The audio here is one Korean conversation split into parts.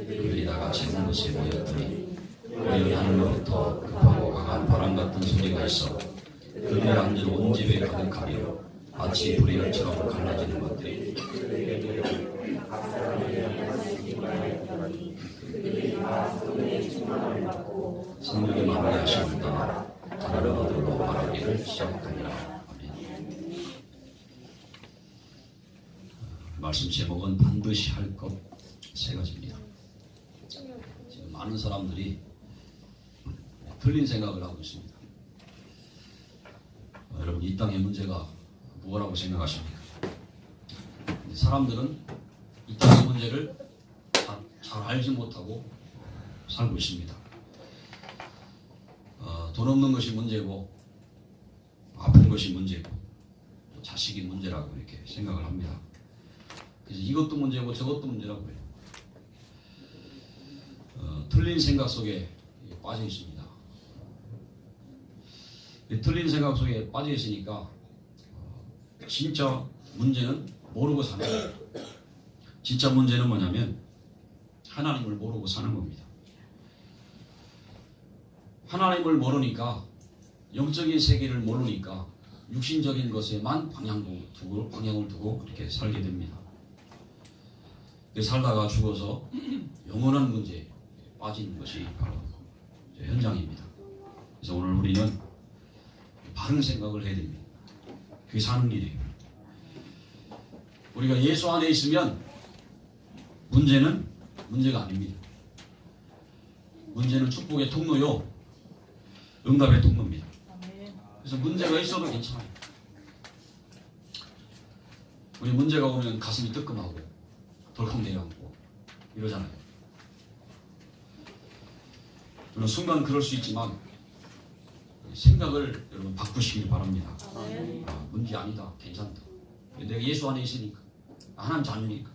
그들이 다 같이 한 곳에 모였더니 우리 하늘로부터 급하고 강한 바람 같은 소리가 있어 그들이 앉은 온 집에 가득하며 마치 불이처럼 갈라지는 것들이 성령의 마무리하시는가 다른 어들로 말하기를 시작하니라. 아멘. 말씀 제목은 반드시 할 것 세 가지입니다. 지금 많은 사람들이 틀린 생각을 하고 있습니다. 여러분, 이 땅의 문제가 무엇이라고 생각하십니까? 사람들은 이 땅의 문제를 잘 알지 못하고 살고 있습니다. 돈 없는 것이 문제고 아픈 것이 문제고 자식이 문제라고 이렇게 생각을 합니다. 그래서 이것도 문제고 저것도 문제라고 해요. 틀린 생각 속에 빠져 있습니다. 틀린 생각 속에 빠져 있으니까 진짜 문제는 모르고 사는 거예요. 진짜 문제는 뭐냐면 하나님을 모르고 사는 겁니다. 하나님을 모르니까, 영적인 세계를 모르니까 육신적인 것에만 방향을 두고 이렇게 살게 됩니다. 살다가 죽어서 영원한 문제에 빠지는 것이 바로 현장입니다. 그래서 오늘 우리는 바른 생각을 해야 됩니다. 그게 사는 길이에요. 우리가 예수 안에 있으면 문제는 문제가 아닙니다. 문제는 축복의 통로요, 응답의 통로입니다. 그래서 문제가 있어도 괜찮아요. 우리 문제가 오면 가슴이 뜨끔하고 덜컹 내려앉고 이러잖아요. 물론 순간 그럴 수 있지만 생각을 여러분 바꾸시길 바랍니다. 문제 아니다, 괜찮다. 내가 예수 안에 있으니까, 하나님 자녀니까,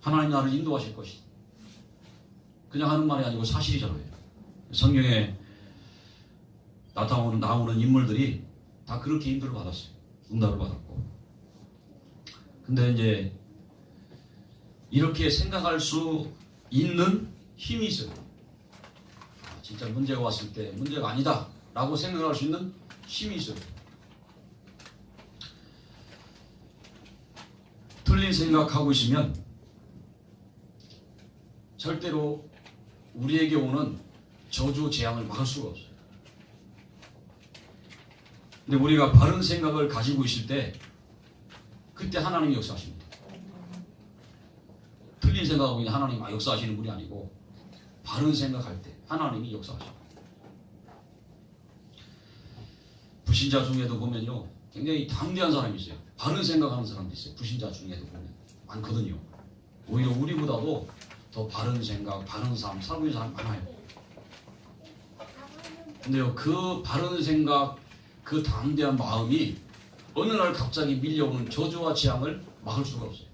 하나님 나를 인도하실 것이다. 그냥 하는 말이 아니고 사실이잖아요. 성경에 나오는 인물들이 다 그렇게 인도를 받았어요. 응답을 받았고. 근데 이제 이렇게 생각할 수 있는 힘이 있어요. 진짜 문제가 왔을 때 문제가 아니다 라고 생각할 수 있는 힘이 있어요. 틀린 생각하고 있으면 절대로 우리에게 오는 저주 재앙을 막을 수가 없어요. 근데 우리가 바른 생각을 가지고 있을 때 그때 하나님이 역사하십니다. 틀린 생각하고 있는 하나님이 역사하시는 분이 아니고 바른 생각할 때 하나님이 역사하십니다. 불신자 중에도 보면요, 굉장히 담대한 사람이 있어요. 바른 생각하는 사람도 있어요. 불신자 중에도 보면 많거든요. 오히려 우리보다도 더 바른 생각, 바른 삶 살고 있는 사람 많아요. 근데요, 그 바른 생각, 그 담대한 마음이 어느 날 갑자기 밀려오는 저주와 재앙을 막을 수가 없어요.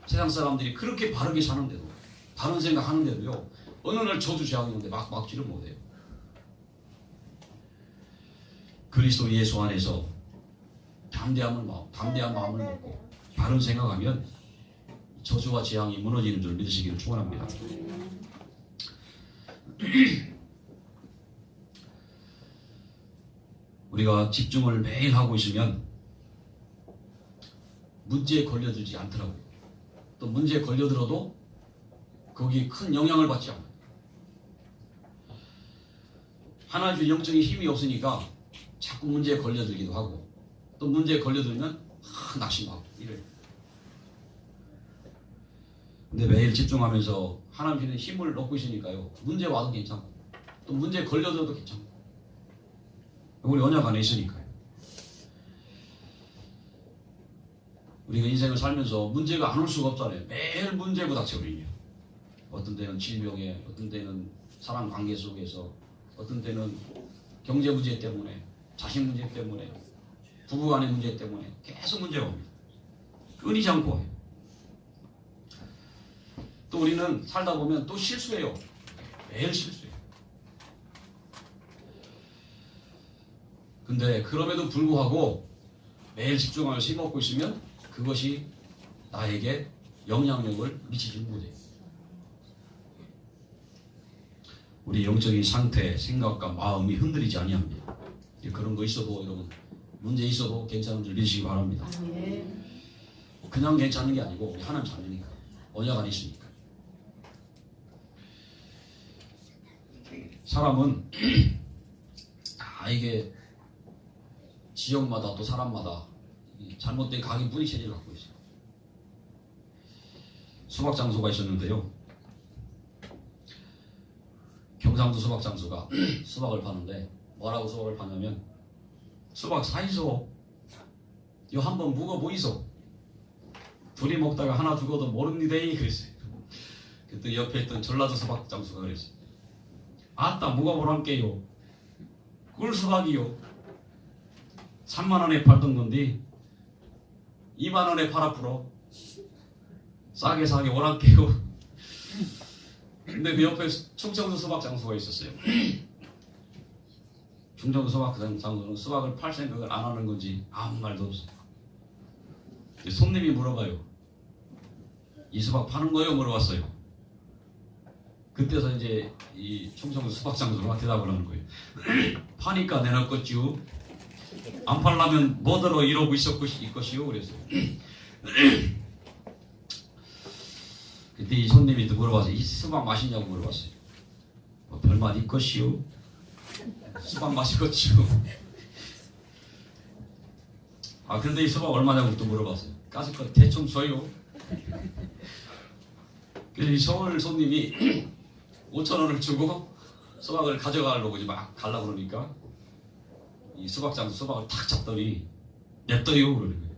세상 사람들이 그렇게 바르게 사는데도, 바른 생각 하는데도요, 어느 날 저주 재앙이 오는데 막지를 못해요. 그리스도 예수 안에서 담대한 마음을 먹고 바른 생각하면 저주와 재앙이 무너지는 줄 믿으시기를 축원합니다. 우리가 집중을 매일 하고 있으면 문제에 걸려들지 않더라고요. 또 문제에 걸려들어도 거기에 큰 영향을 받지 않아요. 하나님의 영적인 힘이 없으니까 자꾸 문제에 걸려들기도 하고, 또 문제에 걸려들면 낙심하고 이래요. 근데 매일 집중하면서 하나님의 힘을 얻고 있으니까요, 문제 와도 괜찮고 또 문제에 걸려들어도 괜찮고, 우리 언약 안에 있으니까요. 우리가 인생을 살면서 문제가 안 올 수가 없잖아요. 매일 문제 부닥쳐 우리요. 어떤 때는 질병에, 어떤 때는 사람 관계 속에서, 어떤 때는 경제 문제 때문에, 자식 문제 때문에, 부부 간의 문제 때문에 계속 문제가 옵니다. 끊이지 않고 와요. 또 우리는 살다 보면 또 실수해요. 매일 실수해요. 근데 그럼에도 불구하고 매일 집중하면서 힘먹고 있으면 그것이 나에게 영향력을 미치지 못해요. 우리 영적인 상태, 생각과 마음이 흔들리지 아니합니다. 그런 거 있어도 여러분 문제 있어도 괜찮은 줄 믿으시기 바랍니다. 그냥 괜찮은 게 아니고 우리 하나님 자녀니까 언약 안에 있으니까. 사람은 이게 지역마다 또 사람마다 잘못된 각인 뿌리 체질을 갖고 있어요. 수박 장소가 있었는데요. 경상도 수박 장소가 수박을 파는데 뭐라고 수박을 파냐면 수박 사이소 요 한번 묵어 보이소. 둘이 먹다가 하나 죽어도 모릅니다이 그랬어요. 그때 옆에 있던 전라도 수박 장수가 그랬어요. 아따 묵어보란께요. 꿀수박이요. 3만원에 팔던 건데 2만원에 팔아풀어. 싸게 오란께요. 근데 그 옆에 충청도 수박 장수가 있었어요. 충청도 수박 장수는 수박을 팔 생각을 안 하는 건지 아무 말도 없어. 손님이 물어봐요. 이 수박 파는 거요? 물어봤어요. 그때서 이제 이 충청도 수박 장수가 대답을 하는 거예요. 파니까 내놨겠지요. 안 팔려면 뭐더러 이러고 있겠시요. 그랬어요. 그때 이 손님이 또 물어봤어요. 이 수박 맛있냐고 물어봤어요. 뭐 별맛 있겠시요. 수박 맛있겠지요. 그런데 이 수박 얼마냐고 또 물어봤어요. 까짓거 대충 줘요. 그래서 이 서울 손님이 5,000원을 주고 수박을 가져가려고 이제 막 가려고 그러니까 이 수박장 수박을 탁 잡더니 냅둬요 그러는 거예요.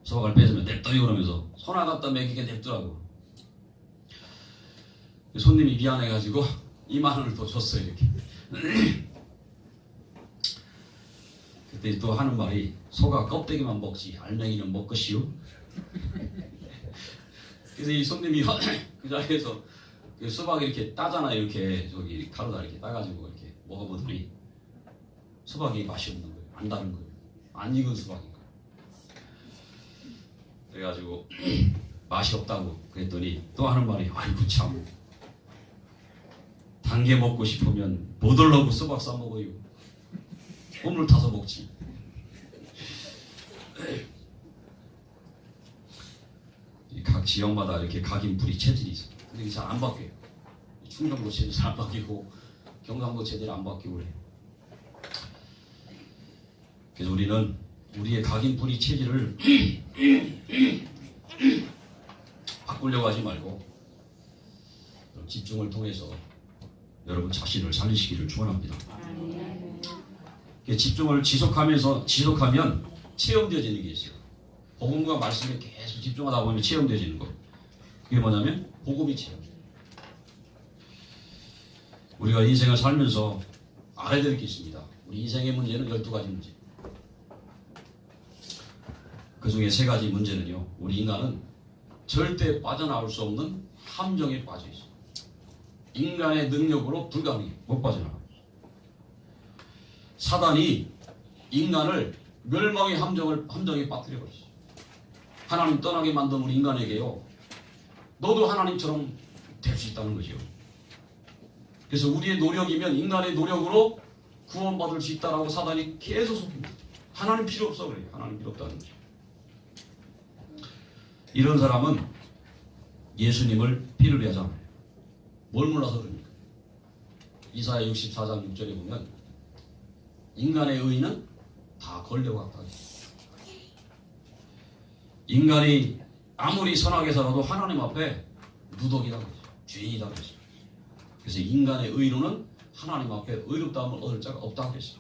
수박을 뺏으면 냅둬요 그러면서 손아 갖다 먹이게 냅두라고. 손님이 미안해가지고 2만원을 더 줬어요 이렇게. 그때 또 하는 말이 소가 껍데기만 먹지 알맹이는 먹것이요. 그래서 이 손님이 그 자리에서 그 수박 이렇게 따잖아요. 이렇게 저기 가루다 이렇게 따가지고 이렇게 먹어보더니 수박이 맛이 없는 거예요. 안 다른 거예요. 안 익은 수박인 거예요. 그래가지고 맛이 없다고 그랬더니 또 하는 말이 아이고 참 단 게 먹고 싶으면 못 올라오고 수박 싸 먹어요. 홈을 타서 먹지. 각 지역마다 이렇게 각인 뿌리 체질이 있어요. 근데 이게 잘 안 바뀌어요. 충청도 체질 잘 안 바뀌고 경상도 체질 안 바뀌고 그래요. 그래서 우리는 우리의 각인 뿌리 체질을 바꾸려고 하지 말고 집중을 통해서 여러분 자신을 살리시기를 축원합니다. 집중을 지속하면 체험되어지는 게 있어요. 복음과 말씀에 계속 집중하다 보면 체험되어지는 거. 그게 뭐냐면 복음이 체험. 우리가 인생을 살면서 알아야 될 게 있습니다. 우리 인생의 문제는 12가지 문제. 그 중에 3가지 문제는요. 우리 인간은 절대 빠져나올 수 없는 함정에 빠져 있어요. 인간의 능력으로 불가능해. 못 빠져나가. 사단이 인간을 멸망의 함정에 빠뜨려 버렸어요. 하나님 떠나게 만든 우리 인간에게요. 너도 하나님처럼 될 수 있다는 거죠. 그래서 우리의 노력이면 인간의 노력으로 구원받을 수 있다라고 사단이 계속 속입니다. 하나님 필요 없어 그래요. 하나님 필요 없다는 거죠. 이런 사람은 예수님을 필요로 하지 않아요. 뭘 몰라서 그럽니까? 이사야 64장 6절에 보면 인간의 의는 다 권력 같다. 인간이 아무리 선하게 살아도 하나님 앞에 누덕이다 그러죠. 죄인이다 그러죠. 그래서 인간의 의로는 하나님 앞에 의롭다함을 얻을 자가 없다고 그랬어요.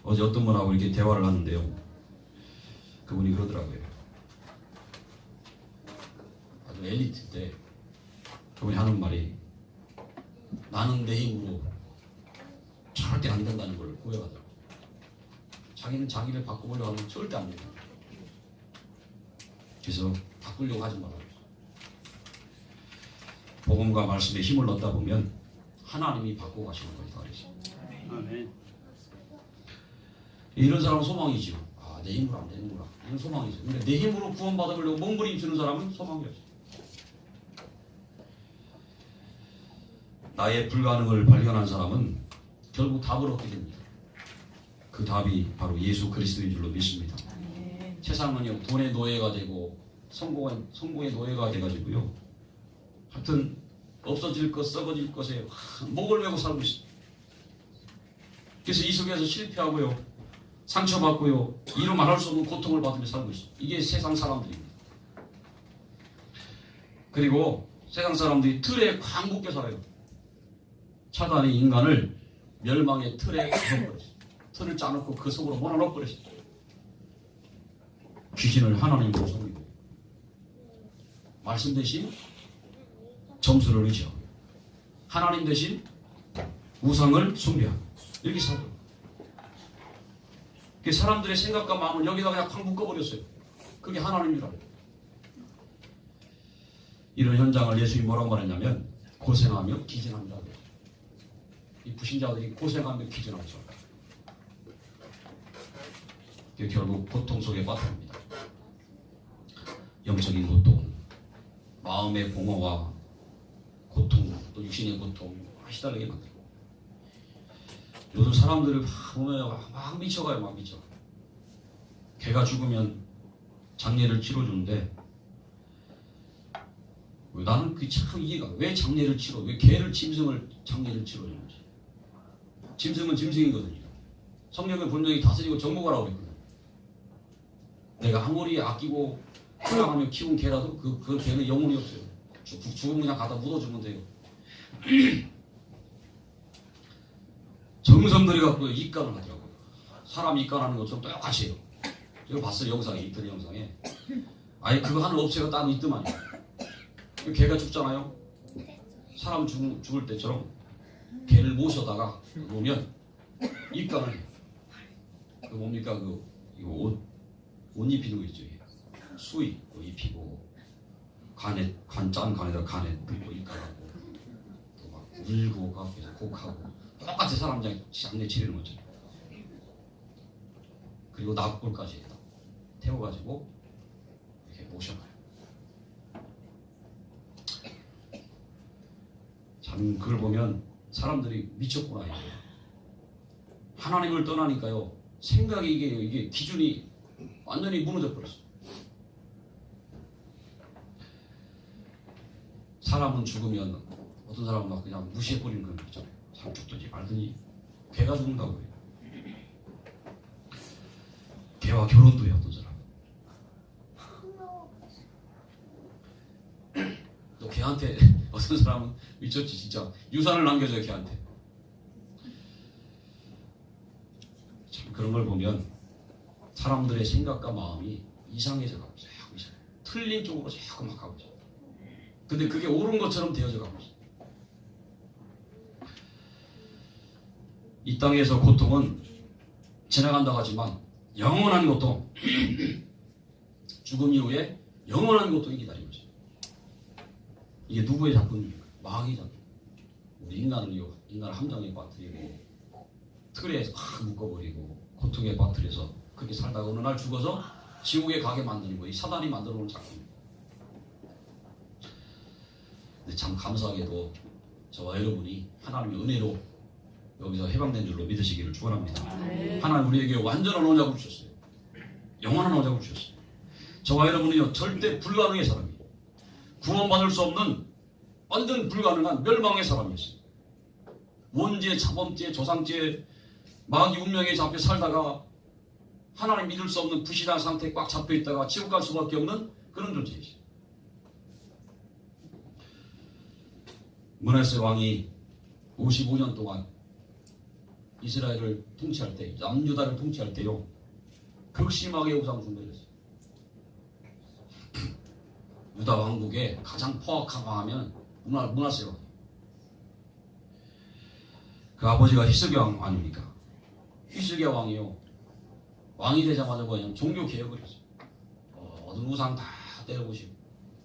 어제 어떤 분하고 이렇게 대화를 하는데요. 그분이 그러더라고요. 아주 엘리트 때 그분이 하는 말이 나는 내 힘으로 절대 안 된다는 걸 고백하더라고요. 자기는 자기를 바꿔보려고 하면 절대 안 된다. 그래서 바꾸려고 하지 말아요. 복음과 말씀에 힘을 넣다 보면 하나님이 바꾸고 가시는 거다 그랬어요. 아멘. 이런 사람은 소망이죠. 내 힘으로 안 되는구나. 이런 소망이죠. 근데 내 힘으로 구원받으려고 몸부림치는 사람은 소망이 없어요. 나의 불가능을 발견한 사람은 결국 답을 얻게 됩니다. 그 답이 바로 예수 그리스도인 줄로 믿습니다. 세상은요, 돈의 노예가 되고 성공의 노예가 돼가지고요, 하여튼 없어질 것, 썩어질 것에 목을 메고 살고 있습니다. 그래서 이 속에서 실패하고요, 상처받고요, 이루 말할 수 없는 고통을 받으며 살고 있습니다. 이게 세상 사람들입니다. 그리고 세상 사람들이 틀에 꽉 묶여 살아요. 사단이 인간을 멸망의 틀에 가둬버렸어요. 틀을 짜놓고 그 속으로 몰아넣어버렸어요. 귀신을 하나님으로 섬기고 말씀 대신 점수를 의지하고 하나님 대신 우상을 숭배하고 이렇게 살고, 사람들의 생각과 마음을 여기다 그냥 꽉 묶어버렸어요. 그게 하나님이라고. 이런 현장을 예수님이 뭐라고 말했냐면 고생하며 기진한다. 이 불신자들이 고생하며 기진하죠. 결국 고통 속에 빠집니다. 영적인 고통, 마음의 공허와 고통, 또 육신의 고통 시달리게 만들고, 요즘 사람들을 보면 막 미쳐가요. 막 미쳐. 개가 죽으면 장례를 치러주는데 나는 그게 참 이해가, 왜 장례를 치러, 왜 개를, 짐승을 장례를 치러주는지. 짐승은 짐승이거든요. 성경에 분명히 다스리고 정복하라고 그랬거든요. 내가 아무리 아끼고 사랑하며 키운 개라도 그 개는 영혼이 없어요. 죽으면 그냥 갖다 묻어주면 돼요. 정성들이 갖고 입간을 하더라고요. 사람 입간하는 것처럼 똑같이 해요. 제가 봤어요. 영상에, 인터넷 영상에. 아예 그거 하는 업체가 따로 있더만요. 개가 죽잖아요. 사람 죽을 때처럼 개를 모셔다가 보면 입간을 해요. 그 뭡니까? 이거 옷 입히는 거 있죠. 수의 입히고, 짠 간에다 간에 또 입간하고, 또 막 울고 가서 곡하고, 똑같이 사람 장례 치르는 거죠. 그리고 납골까지 태워가지고 이렇게 모셔가요. 참 그걸 보면 사람들이 미쳤구나 이거예요. 하나님을 떠나니까요, 생각이 이게 기준이 완전히 무너져 버렸어요. 사람은 죽으면 어떤 사람은 막 그냥 무시해버리는 그런 거 있잖아요. 사람 죽든지 말든지. 개가 죽는다고 해요. 개와 결혼도 해요. 어떤 사람. 또 개한테 어떤 사람은 미쳤지 진짜. 유산을 남겨줘요 개한테. 참 그런 걸 보면 사람들의 생각과 마음이 이상해져 가고 있어요. 틀린 쪽으로 자꾸 막 가고 있어요. 근데 그게 옳은 것처럼 되어져 가고 있어요. 이 땅에서 고통은 지나간다고 하지만 영원한 고통, 죽음 이후에 영원한 고통이 기다리고 있어요. 이게 누구의 작품입니까? 마귀의 작품. 우리 인간을 함정에 빠뜨리고 틀에 확 묶어버리고 고통에 빠뜨려서 그렇게 살다가 어느 날 죽어서 지옥에 가게 만드는 거예요. 사단이 만들어 놓은 작품입니다. 근데 참 감사하게도 저와 여러분이 하나님의 은혜로 여기서 해방된 줄로 믿으시기를 축원합니다. 하나님 우리에게 완전한 언약을 주셨어요. 영원한 언약을 주셨어요. 저와 여러분은요 절대 불가능의 사람이에요. 구원받을 수 없는 완전 불가능한 멸망의 사람이었어요. 원죄, 자범죄, 조상죄, 마귀 운명에 잡혀 살다가 하나님 믿을 수 없는 부실한 상태에 꽉 잡혀 있다가 지옥 갈 수밖에 없는 그런 존재이죠. 므낫세 왕이 55년 동안 이스라엘을 통치할 때, 남유다를 통치할 때요, 극심하게 우상 숭배를 했어요. 유다 왕국의 가장 포악한 왕하면 므낫세 왕. 그 아버지가 히스기야 왕 아닙니까? 히스기야 왕이요, 왕이 되자마자 그냥 종교 개혁을 했어요. 모든 우상 다 떼어보시고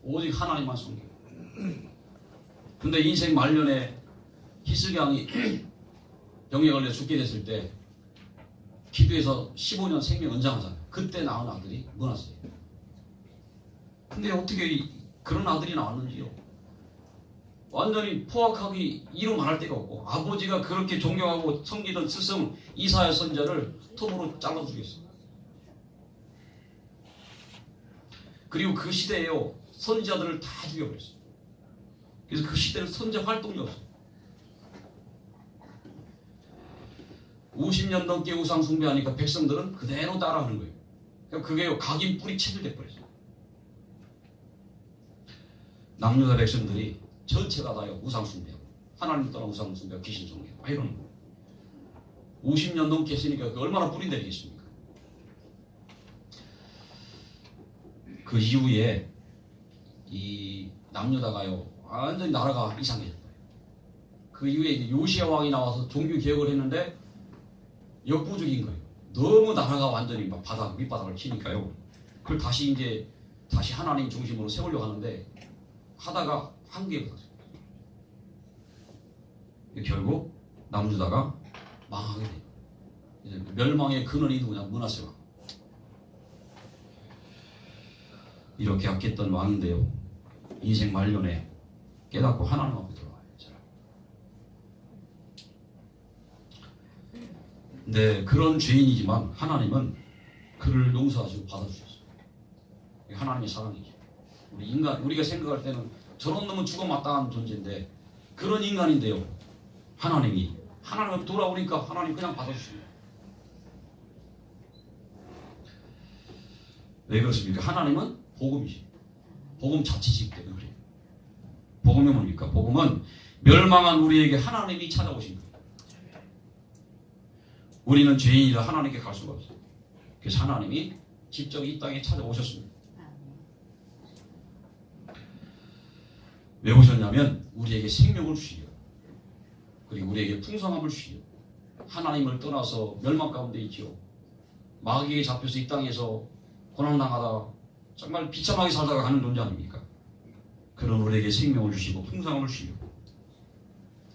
오직 하나님만 섬기고. 근데 인생 말년에 히스기야 왕이 병에 걸려 죽게 됐을 때 기도해서 15년 생명 연장하잖아요. 그때 낳은 아들이 므낫세예요. 근데 어떻게 그런 아들이 나왔는지요? 완전히 포악하기 이루 말할 데가 없고 아버지가 그렇게 존경하고 섬기던 스승 이사야 선자를 톱으로 잘라 죽였어. 그리고 그 시대에요 선지자들을 다 죽여버렸어. 그래서 그 시대는 선자 활동이 없어. 50년 넘게 우상 숭배하니까 백성들은 그대로 따라하는 거예요. 그러니까 그게 각인 뿌리 체질돼 버렸어. 남유다 백성들이 전체가 다요 우상 숭배하고 하나님 떠나 우상 숭배하고 귀신 숭배하고 이러는 거예요. 50년 넘게 했으니까 얼마나 뿌리 내리겠습니까? 그 이후에 이 남유다가요 완전히 나라가 이상해졌어요. 그 이후에 이제 요시야 왕이 나와서 종교 개혁을 했는데 역부족인 거예요. 너무 나라가 완전히 막 밑바닥을 치니까요. 그걸 다시 하나님 중심으로 세우려고 하는데 하다가 한계에 붙었어요. 결국 남유다가 망하게 돼요. 이제 멸망의 근원이 누구냐? 므낫세 왕. 이렇게 약했던 왕인데요. 인생 말년에 깨닫고 하나님 앞에 들어와요. 근데 그런 죄인이지만 하나님은 그를 용서하시고 받아주셨어요. 하나님의 사랑이죠. 우리가 생각할 때는 저런 놈은 죽어 마땅한 존재인데 그런 인간인데요. 하나님 돌아오니까 하나님 그냥 받아주십니다. 왜 그렇습니까? 하나님은 복음이시. 복음 자체이기 때문에 그래요. 복음이 뭡니까? 복음은 멸망한 우리에게 하나님이 찾아오신 거예요. 우리는 죄인이라 하나님께 갈 수가 없어요. 그래서 하나님이 직접 이 땅에 찾아오셨습니다. 왜 오셨냐면 우리에게 생명을 주시려, 그리고 우리에게 풍성함을 주시려. 하나님을 떠나서 멸망 가운데 있죠. 마귀에게 잡혀서 이 땅에서 고난당하다 정말 비참하게 살다가 가는 존재 아닙니까? 그런 우리에게 생명을 주시고 풍성함을 주시려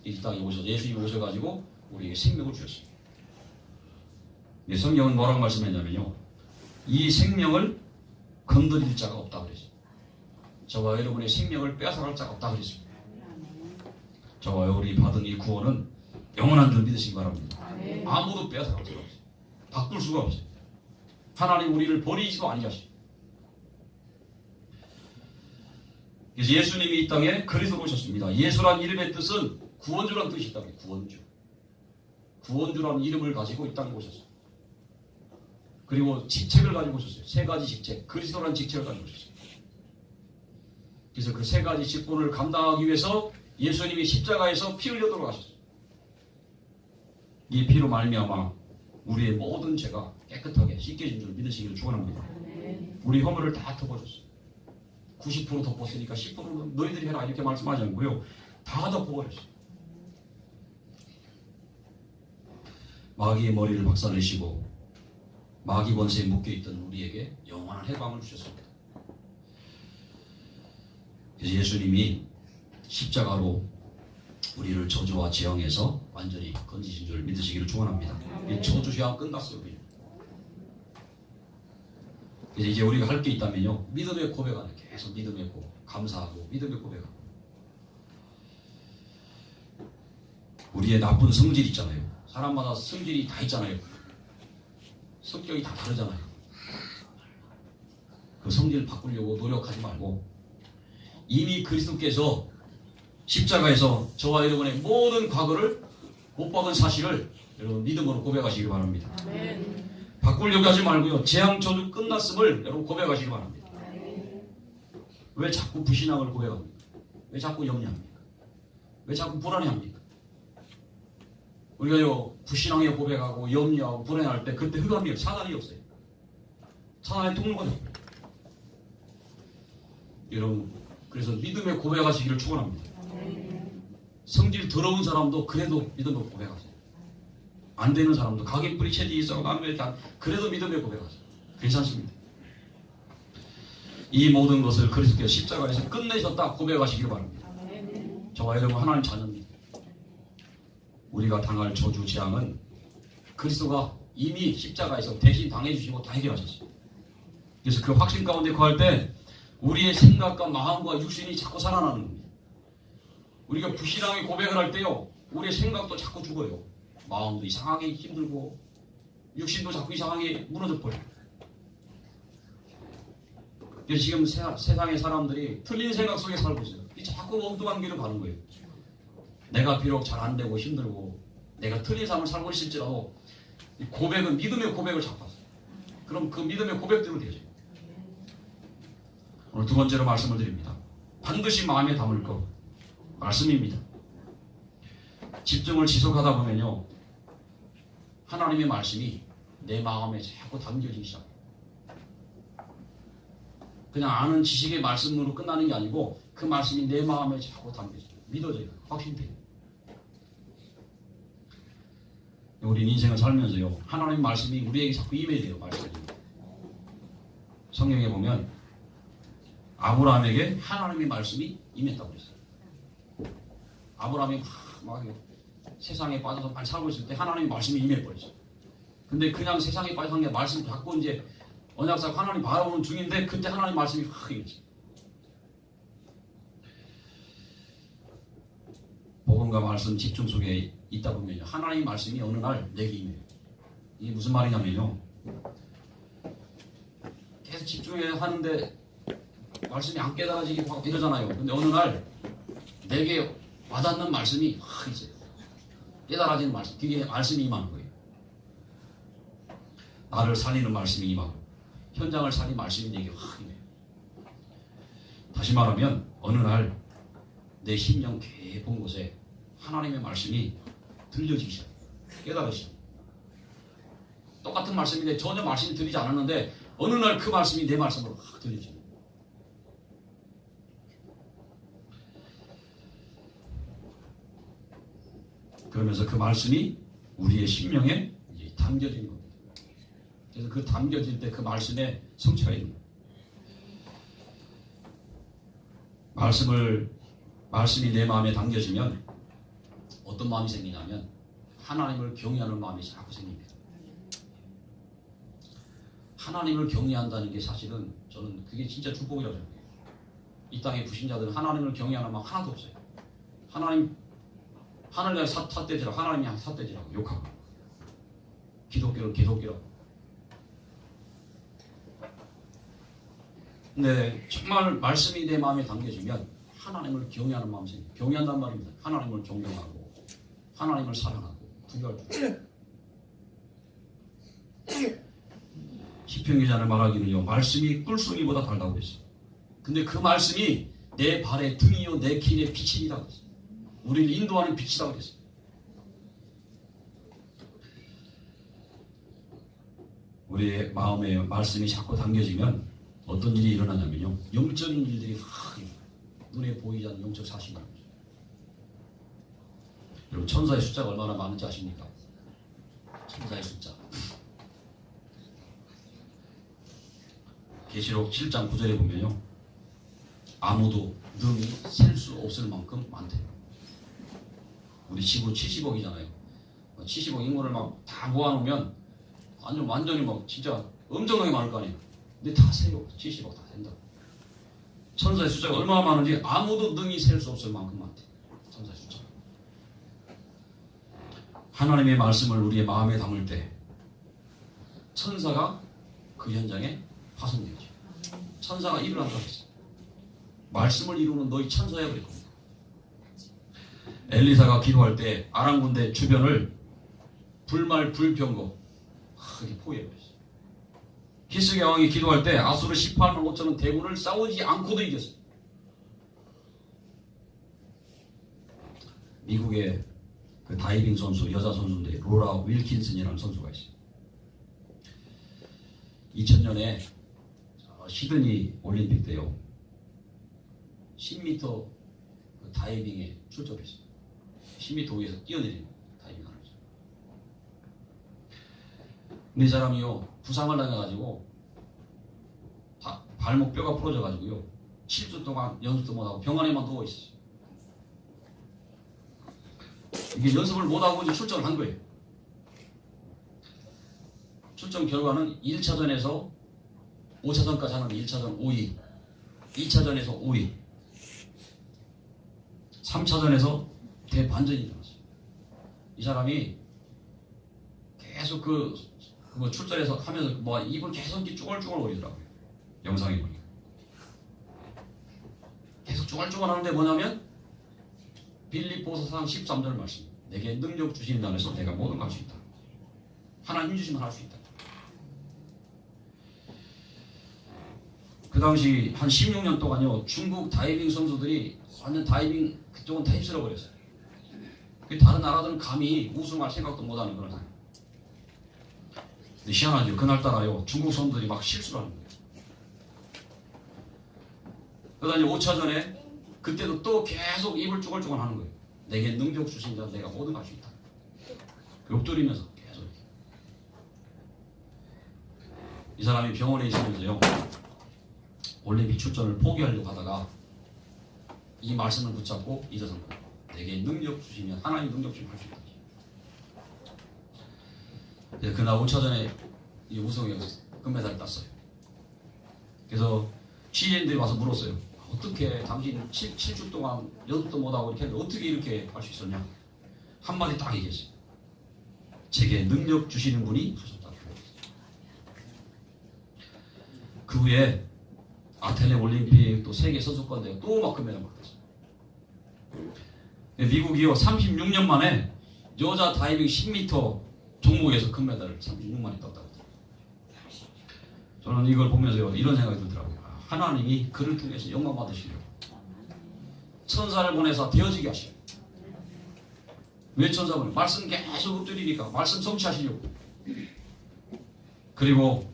이 땅에 오셔서 예수님이 오셔가지고 우리에게 생명을 주셨습니다. 성경은 뭐라고 말씀했냐면요, 이 생명을 건드릴 자가 없다 그랬어요. 저와 여러분의 생명을 빼앗아갈 자가 없다 그랬습니다. 저와 여러분이 받은 이 구원은 영원한 줄 믿으시기 바랍니다. 아무도 빼앗아갈 수가 없어요. 바꿀 수가 없어요. 하나님 우리를 버리지도 아니하시고. 그래서 예수님이 이 땅에 그리스도로 오셨습니다. 예수란 이름의 뜻은 구원주란 뜻이 있다고요. 구원주라는 이름을 가지고 이 땅에 오셨어요. 그리고 직책을 가지고 오셨어요. 세 가지 직책, 그리스도라는 직책을 가지고 오셨어요. 그래서 그 세 가지 직분을 감당하기 위해서 예수님이 십자가에서 피 흘려 돌아가셨어요. 이 피로 말미암아 우리의 모든 죄가 깨끗하게 씻겨진 줄 믿으시기를 축원합니다. 우리 허물을 다 덮어줬어요. 90% 덮었으니까 10%는 너희들이 해라 이렇게 말씀하지 않고요, 다 덮어버렸어요. 마귀의 머리를 박살내시고 마귀 권세에 묶여있던 우리에게 영원한 해방을 주셨습니다. 그래서 예수님이 십자가로 우리를 저주와 재앙에서 완전히 건지신 줄 믿으시기를 축원합니다. 이 저주 재앙 끝났어요. 우리. 그래서 이제 우리가 할 게 있다면요, 믿음의 고백하는, 계속 믿음의 고백, 감사하고 믿음의 고백하고. 우리의 나쁜 성질 있잖아요. 사람마다 성질이 다 있잖아요. 성격이 다 다르잖아요. 그 성질을 바꾸려고 노력하지 말고 이미 그리스도께서 십자가에서 저와 여러분의 모든 과거를 못 박은 사실을 여러분 믿음으로 고백하시기 바랍니다. 아멘. 바꾸려고 하지 말고요, 재앙 저주 끝났음을 여러분 고백하시기 바랍니다. 아멘. 왜 자꾸 불신앙을 고백합니까? 왜 자꾸 염려합니까? 왜 자꾸 불안해합니까? 우리가요 불신앙에 고백하고 염려하고 불안해할 때 그때 흑암이에요. 사단이 없어요. 사단의 통로가 없어요. 여러분 그래서 믿음에 고백하시기를 축원합니다. 성질 더러운 사람도 그래도 믿음에 고백하세요. 안 되는 사람도 각인 뿌리 체질이 있어 그래도 믿음에 고백하세요. 괜찮습니다. 이 모든 것을 그리스도께서 십자가에서 끝내셨다 고백하시기를 바랍니다. 저와 여러분 하나님 자녀입니다. 우리가 당할 저주 재앙은 그리스도가 이미 십자가에서 대신 당해주시고 다 해결하셨어요. 그래서 그 확신 가운데 거할 때 우리의 생각과 마음과 육신이 자꾸 살아나는 겁니다. 우리가 부실하게 고백을 할 때요, 우리의 생각도 자꾸 죽어요. 마음도 이상하게 힘들고 육신도 자꾸 이상하게 무너져 버려요. 그래서 지금 세상의 사람들이 틀린 생각 속에 살고 있어요. 자꾸 엉뚱한 길을 가는 거예요. 내가 비록 잘 안 되고 힘들고 내가 틀린 삶을 살고 있을지라도 고백은 믿음의 고백을 잡았어요. 그럼 그 믿음의 고백대로 되죠. 오늘 두 번째로 말씀을 드립니다. 반드시 마음에 담을 것 말씀입니다. 집중을 지속하다 보면요, 하나님의 말씀이 내 마음에 자꾸 담겨지기 시작해요. 그냥 아는 지식의 말씀으로 끝나는 게 아니고 그 말씀이 내 마음에 자꾸 담겨져요. 믿어져요. 확신돼요. 우리 인생을 살면서요, 하나님 말씀이 우리에게 자꾸 임해야 돼요. 말씀이. 성경에 보면 아브라함에게 하나님의 말씀이 임했다고 그랬어요. 아브라함이 막 세상에 빠져서 많이 살고 있을 때 하나님의 말씀이 임해버렸어요. 근데 그냥 세상에 빠져서 게 말씀 갖고 이제 언약상 하나님 바라보는 중인데 그때 하나님 말씀이 확 임했어요. 복음과 말씀 집중 속에 있다 보면요, 하나님 말씀이 어느 날 내게 임해요. 이게 무슨 말이냐면요, 계속 집중해야 하는데 말씀이 안 깨달아지기도 하고 이러잖아요. 근데 어느 날 내게 와닿는 말씀이 확 있어요. 깨달아지는 말씀, 그게 말씀이 임하는 거예요. 나를 살리는 말씀이 임하고 현장을 살리는 말씀이 내게 확 임해요. 다시 말하면 어느 날 내 심령 깊은 곳에 하나님의 말씀이 들려지기 시작해요. 깨달으시죠. 똑같은 말씀인데 전혀 말씀이 들리지 않았는데 어느 날 그 말씀이 내 말씀으로 확 들려져요. 그러면서 그 말씀이 우리의 심령에 담겨지는 겁니다. 그래서 그 담겨질 때 그 말씀에 성취가 있는 거예요. 말씀이 내 마음에 담겨지면 어떤 마음이 생기냐면 하나님을 경외하는 마음이 자꾸 생깁니다. 하나님을 경외한다는 게 사실은 저는 그게 진짜 축복이라고 생각해요. 이 땅의 불신자들은 하나님을 경외하는 마음 하나도 없어요. 하나님 하늘나라의 삿대지라고, 하나님이 삿대지라고 욕하고, 기독교를 개독교라고. 근데 정말 말씀이 내 마음에 담겨지면 하나님을 경외하는 마음이 생겨요. 경외한다는 말입니다. 하나님을 존경하고 하나님을 사랑하고 두려워할 줄. 시편 기자는 말하기는요, 말씀이 꿀송이보다 달다고 했어요. 근데 그 말씀이 내 발의 등이요 내 길의 빛이라고 했어요. 우리를 인도하는 빛이라고 했어요. 우리의 마음에 말씀이 자꾸 담겨지면 어떤 일이 일어나냐면요, 영적인 일들이 확 눈에 보이지 않는 영적 사실이 나옵니다. 여러분, 천사의 숫자가 얼마나 많은지 아십니까? 천사의 숫자. 계시록 7장 9절에 보면요, 아무도 능히 셀 수 없을 만큼 많대요. 우리 지구 70억이잖아요. 70억 인구를 막 다 모아놓으면 완전히 막 진짜 엄청나게 많을 거 아니에요. 근데 다 세요. 70억 다 된다. 천사의 숫자가 얼마나 많은지 아무도 능히 셀 수 없을 만큼 많대. 천사의 숫자. 하나님의 말씀을 우리의 마음에 담을 때 천사가 그 현장에 파송되죠. 천사가 일을 한다고 했어요. 말씀을 이루는 너희 천사야 그럴 겁니다. 엘리사가 기도할 때 아람 군대 주변을 불말 불병거 크게 포위해버렸어요. 히스기야 왕이 기도할 때 아수르 18만 5천원 대군을 싸우지 않고도 이겼어요. 미국의 그 다이빙 선수, 여자 선수인데 로라 윌킨슨이라는 선수가 있어요. 2000년에 시드니 올림픽 때요, 10m 그 다이빙에 출전했어요. 10m 위에서 뛰어내리는 다이빙 하는 거죠. 근데 이 사람이요, 부상을 당해가지고 발목 뼈가 부러져가지고요, 7주 동안 연습도 못하고 병원에만 누워있었어요. 이게 연습을 못하고 이제 출전을 한 거예요. 출전 결과는 1차전에서 5차전까지 하는데 1차전 5위, 2차전에서 5위, 3차전에서 대반전이 일어났어요. 이 사람이 계속 뭐 출전해서 하면서 뭐 입을 계속 쭈글쭈글 거리더라고요. 영상에 보니까. 계속 쭈글쭈글 하는데 뭐냐면 빌립보서 13절 말씀. 내게 능력 주신 자에서 내가 모든 걸 할 수 있다. 하나님 주시면 할 수 있다. 그 당시 한 16년 동안요, 중국 다이빙 선수들이 완전 다이빙, 그쪽은 다 휩쓸어 버렸어요. 다른 나라들은 감히 우승할 생각도 못하는 그런 상황. 근데 희한하죠. 그날따라요, 중국 선수들이 막 실수를 하는 거예요. 그러다 이제 5차전에 그때도 또 계속 입을 쭈글쭈글 하는 거예요. 내게 능력 주신 자 내가 모든 걸 할 수 있다. 엎드리면서 계속 이렇게. 이 사람이 병원에 있으면서요, 올림픽 출전을 포기하려고 하다가 이 말씀을 붙잡고 일어선 거예요. 내게 능력 주시면 하나님 능력 주시면 할 수 있다. 그날 5차전에 이 우승에 금메달을 땄어요. 그래서 취재인들이 와서 물었어요. 어떻게 당신 7주 동안 연습도 못하고 이렇게 했는데 어떻게 이렇게 할 수 있었냐? 한마디 딱 얘기했어요. 제게 능력 주시는 분이 하셨다. 그 후에 아테네 올림픽 또 세계 선수권대회 또 막 금메달 받았어요. 미국이요 36년 만에 여자 다이빙 10m 종목에서 금메달을 36년 만에 땄다고. 저는 이걸 보면서요 이런 생각이 들더라고요. 하나님이 그를 통해서 영광 받으시려고 천사를 보내서 되어지게 하시려. 왜 천사 보내? 말씀 계속 엎드리니까 말씀 성취하시려고. 그리고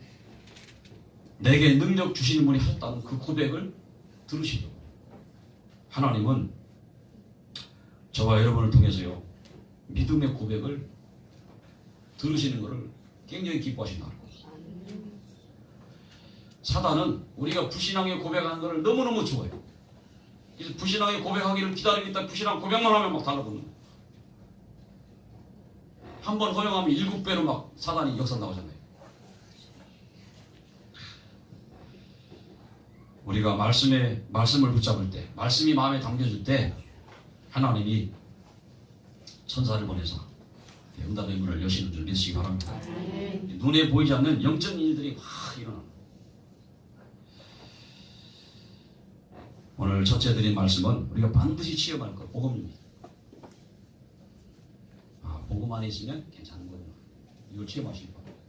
내게 능력 주시는 분이 하셨다는 그 고백을 들으시려고. 하나님은 저와 여러분을 통해서요 믿음의 고백을 들으시는 것을 굉장히 기뻐하신다. 사단은 우리가 불신앙의 고백하는 것을 너무너무 좋아해요. 그래서 불신앙의 고백하기를 기다리겠다. 불신앙 고백만 하면 막 달라붙는 거예요. 한 번 허용하면 7배로 막 사단이 역사 나오잖아요. 우리가 말씀을 붙잡을 때, 말씀이 마음에 담겨줄 때 하나님이 천사를 보내서 응답의 문을 여시는 줄 믿으시기 바랍니다. 눈에 보이지 않는 영적인 일들이 확 일어납니다. 오늘 첫째 드린 말씀은 우리가 반드시 취업할 것, 복음입니다. 복음 안에 있으면 괜찮은 거구나. 이걸 취업하시기 바랍니다.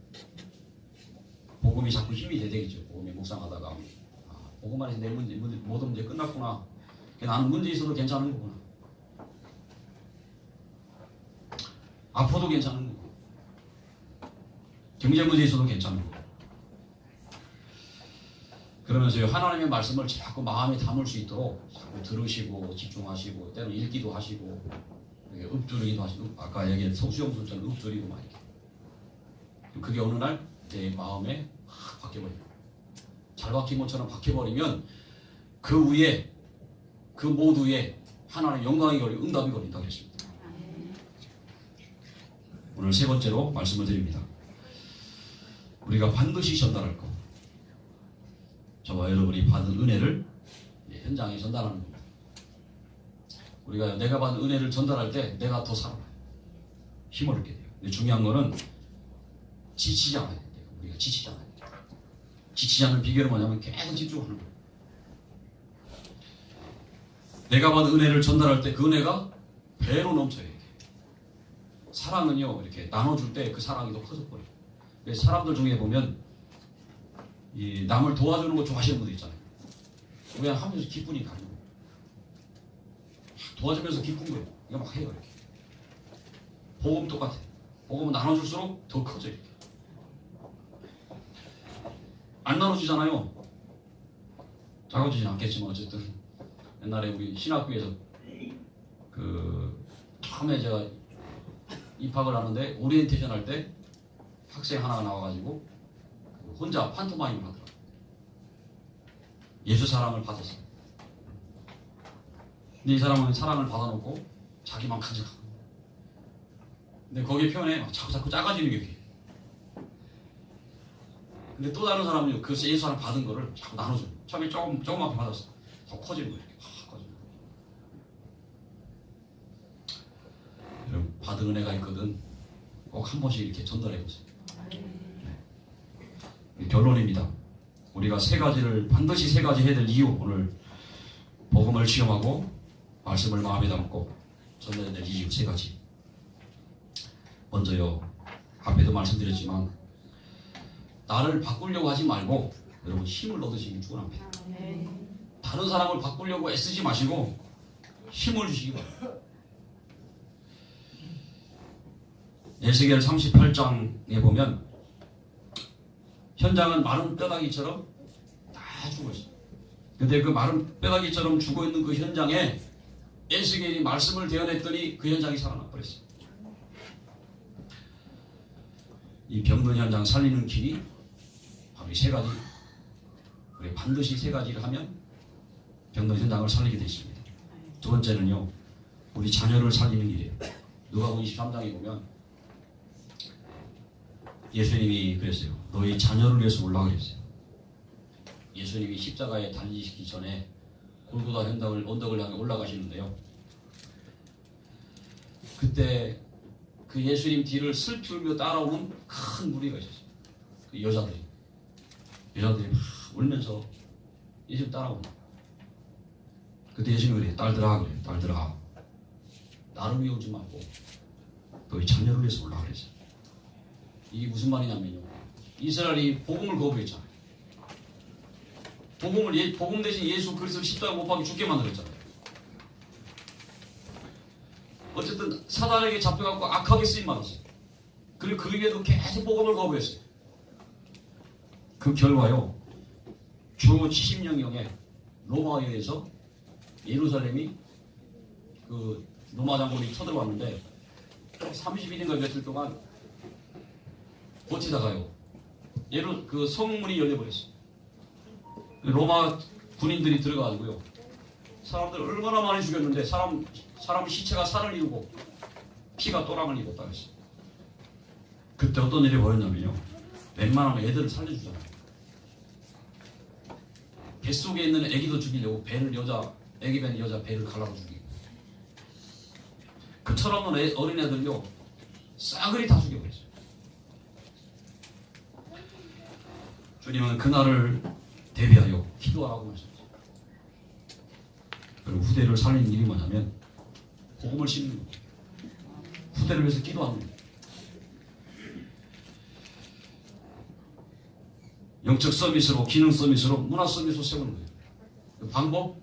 복음이 자꾸 힘이 되겠죠. 복음에 묵상하다가 복음 안에서 내 문제, 모든 문제 끝났구나. 나는 문제 있어도 괜찮은 거구나. 아파도 괜찮은 거고. 경제 문제 있어도 괜찮은 거고. 그러면서요, 하나님의 말씀을 자꾸 마음에 담을 수 있도록 자꾸 들으시고 집중하시고 때로는 읽기도 하시고 읊조리기도 하시고 아까 얘기한 성수영술처럼 읊조리고 막 이렇게. 그게 어느 날 내 마음에 확 박혀버려요. 잘 박힌 것처럼 박혀버리면 그 위에 그 모두에 하나님의 영광이 걸리고 응답이 걸린다고 했습니다. 오늘 세 번째로 말씀을 드립니다. 우리가 반드시 전달할 것. 저와 여러분이 받은 은혜를 현장에 전달하는 겁니다. 우리가 내가 받은 은혜를 전달할 때 내가 더 살아나요. 힘을 얻게 돼요. 근데 중요한 거는 지치지 않아야 돼요. 우리가 지치지 않아야 돼요. 지치지 않는 비결은 뭐냐면 계속 집중하는 거예요. 내가 받은 은혜를 전달할 때 그 은혜가 배로 넘쳐요. 사랑은요 이렇게 나눠줄 때 그 사랑이 더 커져버려요. 사람들 중에 보면 이 남을 도와주는 거 좋아하시는 분들 있잖아요. 그냥 하면서 기쁘니까 하는 거예요. 도와주면서 기쁜 거예요. 이거 막 해요 이렇게. 복음 똑같아요. 복음은 나눠줄수록 더 커져요. 이렇게. 안 나눠주잖아요. 작아지진 않겠지만 어쨌든 옛날에 우리 신학교에서 처음에 제가 입학을 하는데 오리엔테이션 할 때 학생 하나가 나와가지고 혼자 판토마임을 하더라고요. 예수 사랑을 받았어요. 근데 이 사람은 사랑을 받아놓고 자기만 간직하고. 근데 거기에 표현에 자꾸 작아지는 게 돼요. 근데 또 다른 사람은요, 그 예수 사랑 받은 거를 자꾸 나눠줘요. 처음에 조그맣게 받았어. 더 커지는 거예요. 커지는 거예요. 그럼 받은 은혜가 있거든. 꼭 한 번씩 이렇게 전달해 보세요. 결론입니다. 우리가 세 가지를 반드시 세 가지 해야 될 이유, 오늘 복음을 시험하고 말씀을 마음에 담고 전달해야 될 이유 세 가지. 먼저요, 앞에도 말씀드렸지만 나를 바꾸려고 하지 말고 여러분 힘을 얻으시기 축원합니다. 다른 사람을 바꾸려고 애쓰지 마시고 힘을 주시기 바랍니다. 에스겔 38장에 보면 현장은 마른 뼈다귀처럼 다 죽어있어요. 근데 그 마른 뼈다귀처럼 죽어있는 그 현장에 에스겔이 말씀을 대언했더니 그 현장이 살아나 버렸어요. 이 병든 현장 살리는 길이 바로 이 세 가지. 우리 반드시 세 가지를 하면 병든 현장을 살리게 되어 있습니다. 두 번째는요, 우리 자녀를 살리는 길이에요. 누가복음 23장에 보면 예수님이 그랬어요. 너희 자녀를 위해서 올라가 그랬어요. 예수님이 십자가에 달리시기 전에 골고다 언덕을 향해 올라가시는데요. 그때 그 예수님 뒤를 슬피 울며 따라오는 큰 무리가 있었어요. 그 여자들이 막 울면서 예수님 따라오는. 그때 예수님이 그래요. 딸들아 나를 위해 오지 말고 너희 자녀를 위해서 올라가 그랬어요. 이게 무슨 말이냐면요, 이스라엘이 복음을 거부했잖아요. 복음 대신 예수 그리스도를 십자가 못 박혀 죽게 만들었잖아요. 어쨌든 사단에게 잡혀갖고 악하게 쓰임받았어요. 그리고 그 위에도 계속 복음을 거부했어요. 그 결과요, 주 70년경에 로마에 의해서 예루살렘이 그 로마 장군이 쳐들어왔는데 30일인가 며칠 동안 버티다가요, 그 성문이 열려버렸어요. 로마 군인들이 들어가지고요, 사람들 얼마나 많이 죽였는데 사람 시체가 산을 이루고 피가 또랑을 입었다 그랬어요. 그때 어떤 일이 벌어졌냐면요, 웬만하면 애들을 살려주잖아요. 뱃속에 있는 애기도 죽이려고 애기 밴 여자 배를 갈라서 죽이고, 그 철없는 어린애들요 싸그리 다 죽여버렸어요. 주님은 그날을 대비하여 기도하라고 말씀하셨어요. 그리고 후대를 살리는 일이 뭐냐면 복음을 심는 거예요. 후대를 위해서 기도하는 거예요. 영적 서비스로, 기능 서비스로, 문화 서비스로 세우는 거예요. 그 방법?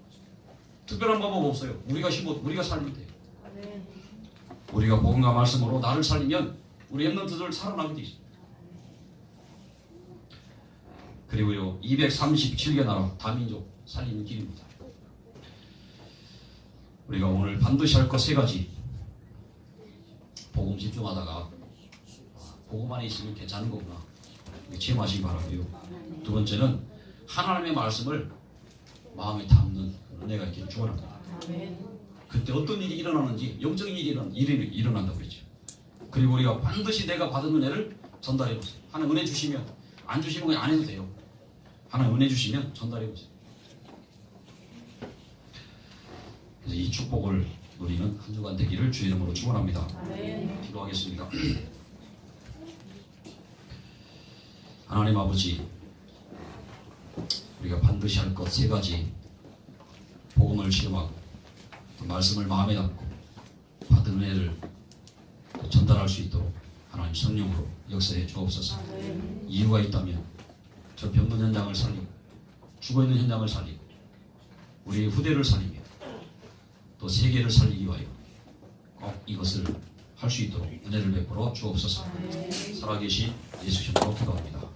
특별한 방법 없어요. 우리가 살리면 돼요. 우리가 복음과 말씀으로 나를 살리면 우리 렘넌트들 살아나게 돼 있어요. 그리고요, 237개 나라 다민족 살리는 길입니다. 우리가 오늘 반드시 할 것 세 가지. 복음 집중하다가 복음 안에 있으면 괜찮은 거구나 체험하시기 바라고요. 두 번째는 하나님의 말씀을 마음에 담는 은혜가 있기를 축원합니다. 그때 어떤 일이 일어나는지, 영적인 일이 일어난다고 그랬죠. 그리고 우리가 반드시 내가 받은 은혜를 전달해 보세요. 하나님 은혜 주시면, 안 주시면 그냥 안 해도 돼요. 하나님 은혜 주시면 전달해 보세요. 그래서 이 축복을 누리는 한 주간 되기를 주의 이름으로 축원합니다. 기도하겠습니다. 하나님 아버지, 우리가 반드시 할 것 세 가지, 복음을 시험하고 또 말씀을 마음에 담고 받은 은혜를 전달할 수 있도록 하나님 성령으로 역사해 주옵소서. 이유가 있다면 저 병든 현장을 살리고 죽어있는 현장을 살리고 우리의 후대를 살리며 또 세계를 살리기 위하여 꼭 이것을 할 수 있도록 은혜를 베풀어 주옵소서. 살아계신 예수 이름으로 기도합니다.